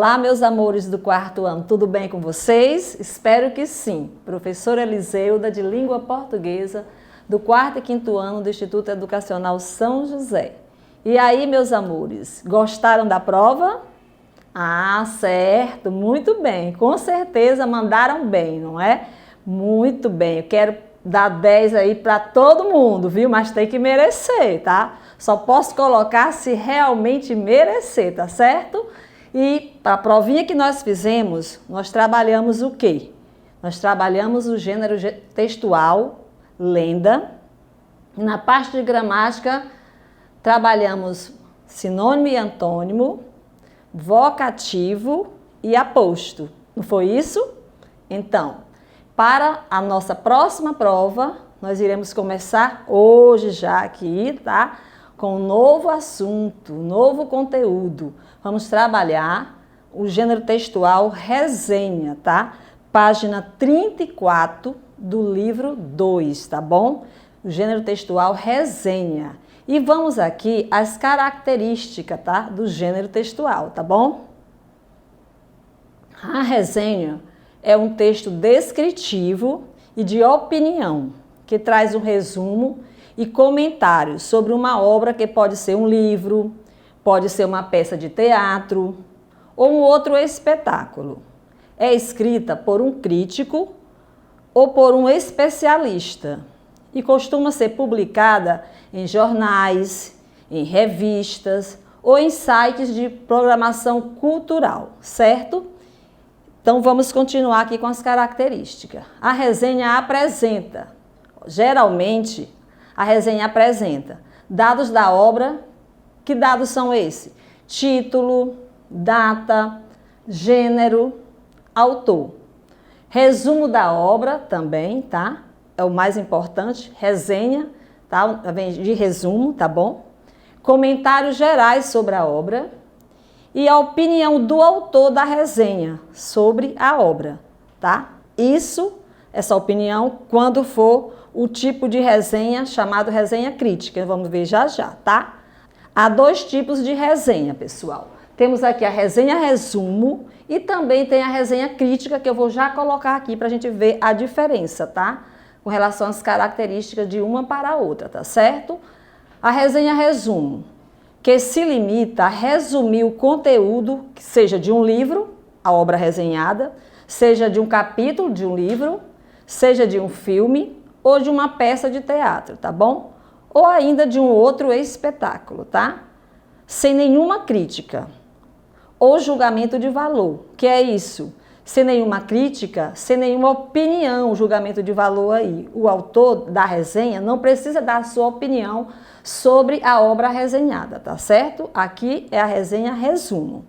Olá, meus amores do quarto ano, tudo bem com vocês? Espero que sim. Professora Eliseuda, de Língua Portuguesa, do quarto e quinto ano do Instituto Educacional São José. E aí, meus amores, gostaram da prova? Ah, certo, muito bem. Com certeza mandaram bem, não é? Muito bem. Eu quero dar 10 aí para todo mundo, viu? Mas tem que merecer, tá? Só posso colocar se realmente merecer, tá certo? E para a provinha que nós fizemos, nós trabalhamos o quê? Nós trabalhamos o gênero textual, lenda. E na parte de gramática, trabalhamos sinônimo e antônimo, vocativo e aposto. Não foi isso? Então, para a nossa próxima prova, nós iremos começar hoje já aqui, tá? Com um novo assunto, um novo conteúdo. Vamos trabalhar o gênero textual resenha, tá? Página 34 do livro 2, tá bom? O gênero textual resenha. E vamos aqui às características, tá? Do gênero textual, tá bom? A resenha é um texto descritivo e de opinião, que traz um resumo e comentários sobre uma obra que pode ser um livro, pode ser uma peça de teatro ou um outro espetáculo. É escrita por um crítico ou por um especialista e costuma ser publicada em jornais, em revistas ou em sites de programação cultural, certo? Então vamos continuar aqui com as características. A resenha apresenta, geralmente, a resenha apresenta dados da obra. Que dados são esses? Título, data, gênero, autor. Resumo da obra também, tá? É o mais importante. Resenha, tá? Vem de resumo, tá bom? Comentários gerais sobre a obra e a opinião do autor da resenha sobre a obra, tá? Essa opinião, quando for o tipo de resenha chamado resenha crítica. Vamos ver já já, tá? Há 2 tipos de resenha, pessoal. Temos aqui a resenha resumo e também tem a resenha crítica, que eu vou já colocar aqui para a gente ver a diferença, tá? Com relação às características de uma para a outra, tá certo? A resenha resumo, que se limita a resumir o conteúdo, que seja de um livro, a obra resenhada, seja de um capítulo de um livro, seja de um filme ou de uma peça de teatro, tá bom? Ou ainda de um outro espetáculo, tá? Sem nenhuma crítica ou julgamento de valor. Que é isso? Sem nenhuma crítica, sem nenhuma opinião, julgamento de valor aí. O autor da resenha não precisa dar a sua opinião sobre a obra resenhada, tá certo? Aqui é a resenha resumo.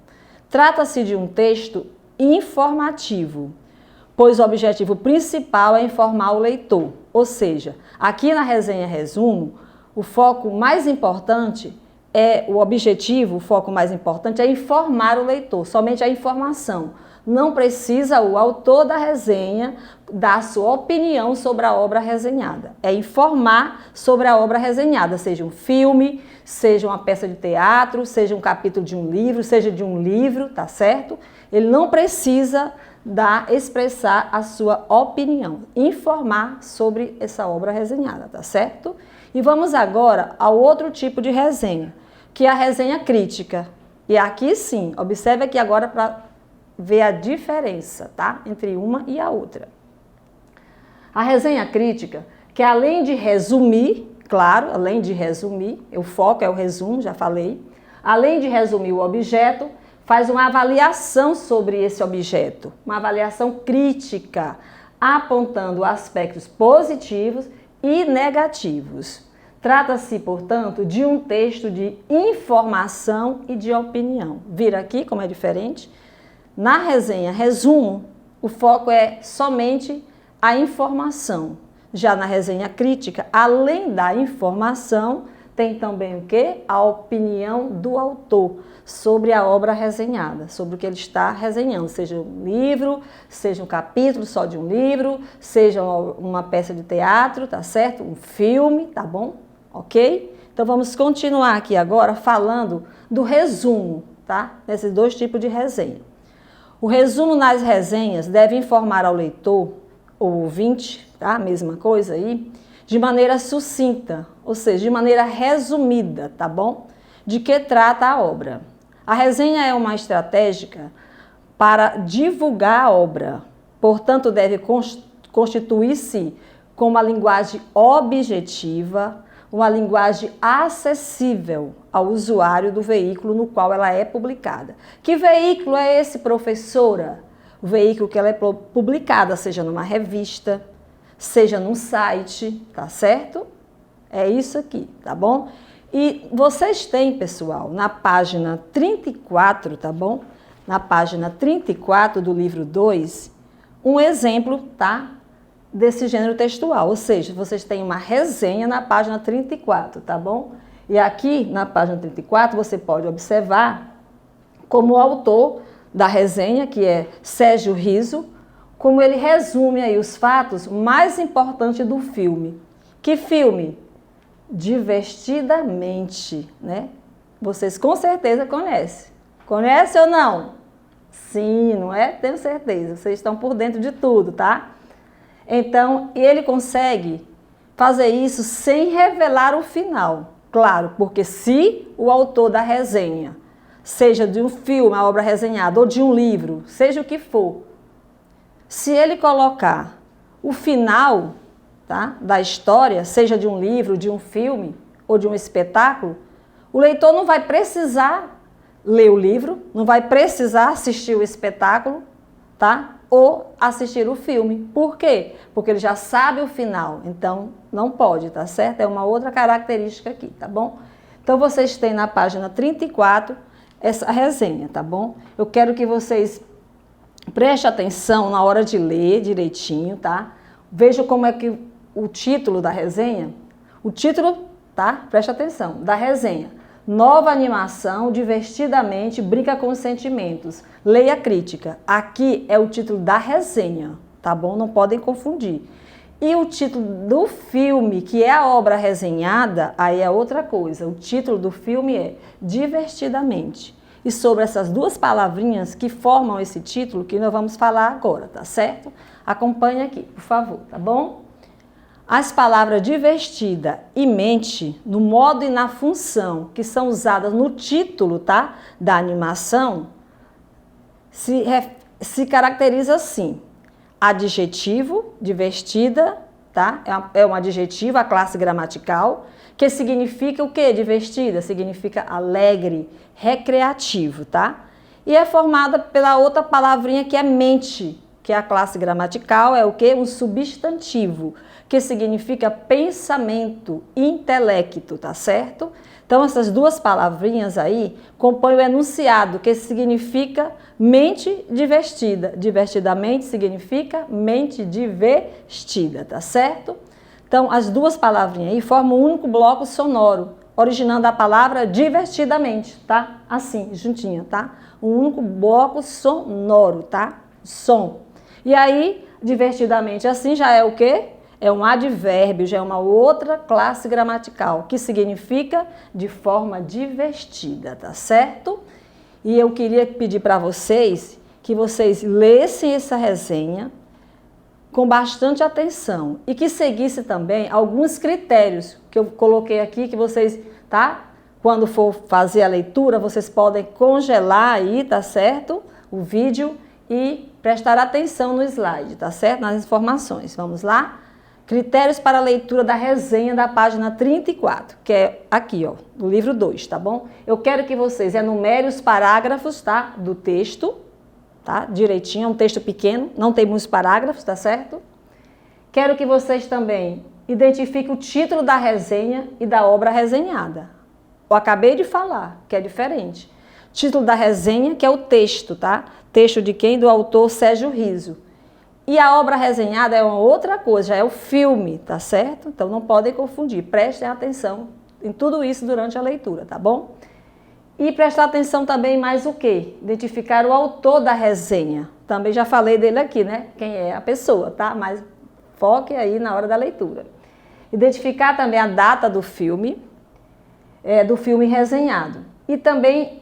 Trata-se de um texto informativo, pois o objetivo principal é informar o leitor. Ou seja, aqui na resenha resumo, o foco mais importante o foco mais importante é informar o leitor, somente a informação. Não precisa o autor da resenha dar sua opinião sobre a obra resenhada. É informar sobre a obra resenhada, seja um filme, seja uma peça de teatro, seja um capítulo de um livro, seja de um livro, tá certo? Ele não precisa expressar a sua opinião, informar sobre essa obra resenhada, tá certo? E vamos agora ao outro tipo de resenha, que é a resenha crítica. E aqui sim, observe aqui agora para ver a diferença, tá? Entre uma e a outra. A resenha crítica, que além de resumir, claro, além de resumir, o foco é o resumo, já falei, além de resumir o objeto, faz uma avaliação sobre esse objeto, uma avaliação crítica, apontando aspectos positivos e negativos. Trata-se, portanto, de um texto de informação e de opinião. Vira aqui como é diferente. Na resenha resumo, o foco é somente a informação. Já na resenha crítica, além da informação, tem também o quê? A opinião do autor sobre a obra resenhada, sobre o que ele está resenhando, seja um livro, seja um capítulo só de um livro, seja uma peça de teatro, tá certo? Um filme, tá bom? Ok? Então vamos continuar aqui agora falando do resumo, tá? Nesses 2 tipos de resenha. O resumo nas resenhas deve informar ao leitor ou ouvinte, tá? Mesma coisa aí, de maneira sucinta, ou seja, de maneira resumida, tá bom? De que trata a obra. A resenha é uma estratégia para divulgar a obra, portanto, deve constituir-se com uma linguagem objetiva, uma linguagem acessível ao usuário do veículo no qual ela é publicada. Que veículo é esse, professora? O veículo que ela é publicada, seja numa revista, seja num site, tá certo? É isso aqui, tá bom? E vocês têm, pessoal, na página 34, tá bom? Na página 34 do livro 2, um exemplo, tá? Desse gênero textual, ou seja, vocês têm uma resenha na página 34, tá bom? E aqui na página 34 você pode observar como o autor da resenha, que é Sérgio Riso, como ele resume aí os fatos mais importantes do filme. Que filme? Divertidamente, né? Vocês com certeza conhecem. Conhece ou não? Sim, não é? Tenho certeza. Vocês estão por dentro de tudo, tá? Então, ele consegue fazer isso sem revelar o final. Claro, porque se o autor da resenha, seja de um filme, a obra resenhada, ou de um livro, seja o que for, se ele colocar o final, tá, da história, seja de um livro, de um filme ou de um espetáculo, o leitor não vai precisar ler o livro, não vai precisar assistir o espetáculo, tá? Ou assistir o filme. Por quê? Porque ele já sabe o final, então não pode, tá certo? É uma outra característica aqui, tá bom? Então vocês têm na página 34 essa resenha, tá bom? Eu quero que vocês prestem atenção na hora de ler direitinho, tá? Vejam como é que o título da resenha, o título, tá? Preste atenção, da resenha. Nova animação, divertidamente, brinca com os sentimentos. Leia a crítica. Aqui é o título da resenha, tá bom? Não podem confundir. E o título do filme, que é a obra resenhada, aí é outra coisa. O título do filme é Divertidamente. E sobre essas duas palavrinhas que formam esse título, que nós vamos falar agora, tá certo? Acompanhe aqui, por favor, tá bom? As palavras divertida e mente, no modo e na função que são usadas no título, tá, da animação, se caracteriza assim. Adjetivo, divertida, tá? É um adjetivo, a classe gramatical, que significa o quê? Divertida, significa alegre, recreativo, tá? E é formada pela outra palavrinha que é mente, que é a classe gramatical, é o quê? Um substantivo, que significa pensamento, intelecto, tá certo? Então, essas duas palavrinhas aí compõem o enunciado, que significa mente divertida. Divertidamente significa mente divertida, tá certo? Então, as duas palavrinhas aí formam um único bloco sonoro, originando a palavra divertidamente, tá? Assim, juntinha, tá? Um único bloco sonoro, tá? Som. E aí, divertidamente assim já é o quê? É um advérbio, já é uma outra classe gramatical, que significa de forma divertida, tá certo? E eu queria pedir para vocês que vocês lessem essa resenha com bastante atenção e que seguissem também alguns critérios que eu coloquei aqui, que vocês, tá? Quando for fazer a leitura, vocês podem congelar aí, tá certo? O vídeo e prestar atenção no slide, tá certo? Nas informações. Vamos lá? Critérios para a leitura da resenha da página 34, que é aqui, ó, do livro 2, tá bom? Eu quero que vocês enumerem os parágrafos, tá? Do texto, tá? Direitinho, é um texto pequeno, não tem muitos parágrafos, tá certo? Quero que vocês também identifiquem o título da resenha e da obra resenhada. Eu acabei de falar, que é diferente. Título da resenha, que é o texto, tá? Texto de quem? Do autor Sérgio Riso. E a obra resenhada é uma outra coisa, já é o filme, tá certo? Então não podem confundir, prestem atenção em tudo isso durante a leitura, tá bom? E prestar atenção também mais o quê? Identificar o autor da resenha. Também já falei dele aqui, né? Quem é a pessoa, tá? Mas foque aí na hora da leitura. Identificar também a data do filme resenhado. E também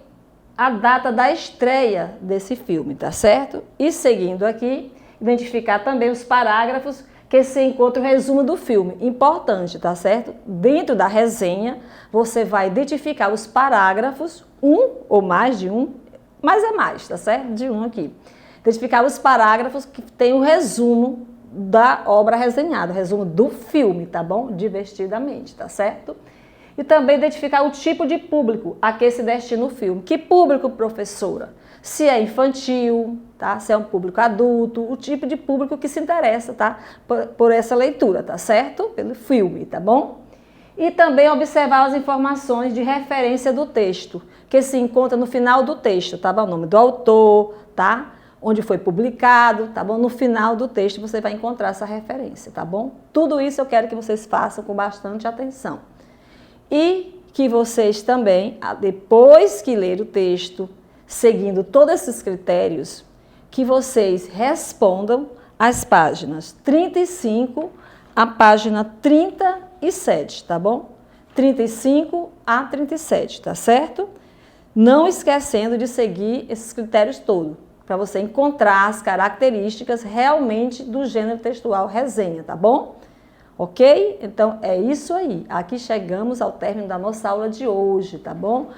a data da estreia desse filme, tá certo? E seguindo aqui, identificar também os parágrafos que se encontra o resumo do filme. Importante, tá certo? Dentro da resenha, você vai identificar os parágrafos, um ou mais de um, mas é mais, tá certo? De um aqui. Identificar os parágrafos que tem o resumo da obra resenhada, o resumo do filme, tá bom? Divertidamente, tá certo? E também identificar o tipo de público a que se destina o filme. Que público, professora? Se é infantil, tá? Se é um público adulto, o tipo de público que se interessa, tá? Por essa leitura, tá certo? Pelo filme, tá bom? E também observar as informações de referência do texto, que se encontra no final do texto, tá bom? O nome do autor, tá? Onde foi publicado, tá bom? No final do texto você vai encontrar essa referência, tá bom? Tudo isso eu quero que vocês façam com bastante atenção. E que vocês também, depois que ler o texto, seguindo todos esses critérios, que vocês respondam as páginas 35 à página 37, tá bom? 35 a 37, tá certo? Não esquecendo de seguir esses critérios todos, para você encontrar as características realmente do gênero textual resenha, tá bom? Ok? Então, é isso aí. Aqui chegamos ao término da nossa aula de hoje, tá bom?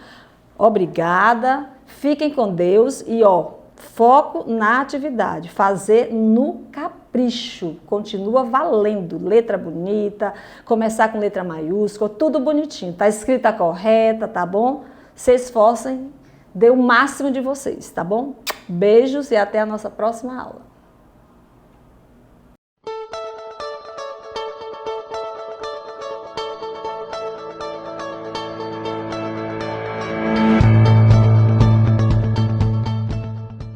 Obrigada, fiquem com Deus e, foco na atividade, fazer no capricho, continua valendo, letra bonita, começar com letra maiúscula, tudo bonitinho, tá escrita correta, tá bom? Se esforcem, dê o máximo de vocês, tá bom? Beijos e até a nossa próxima aula.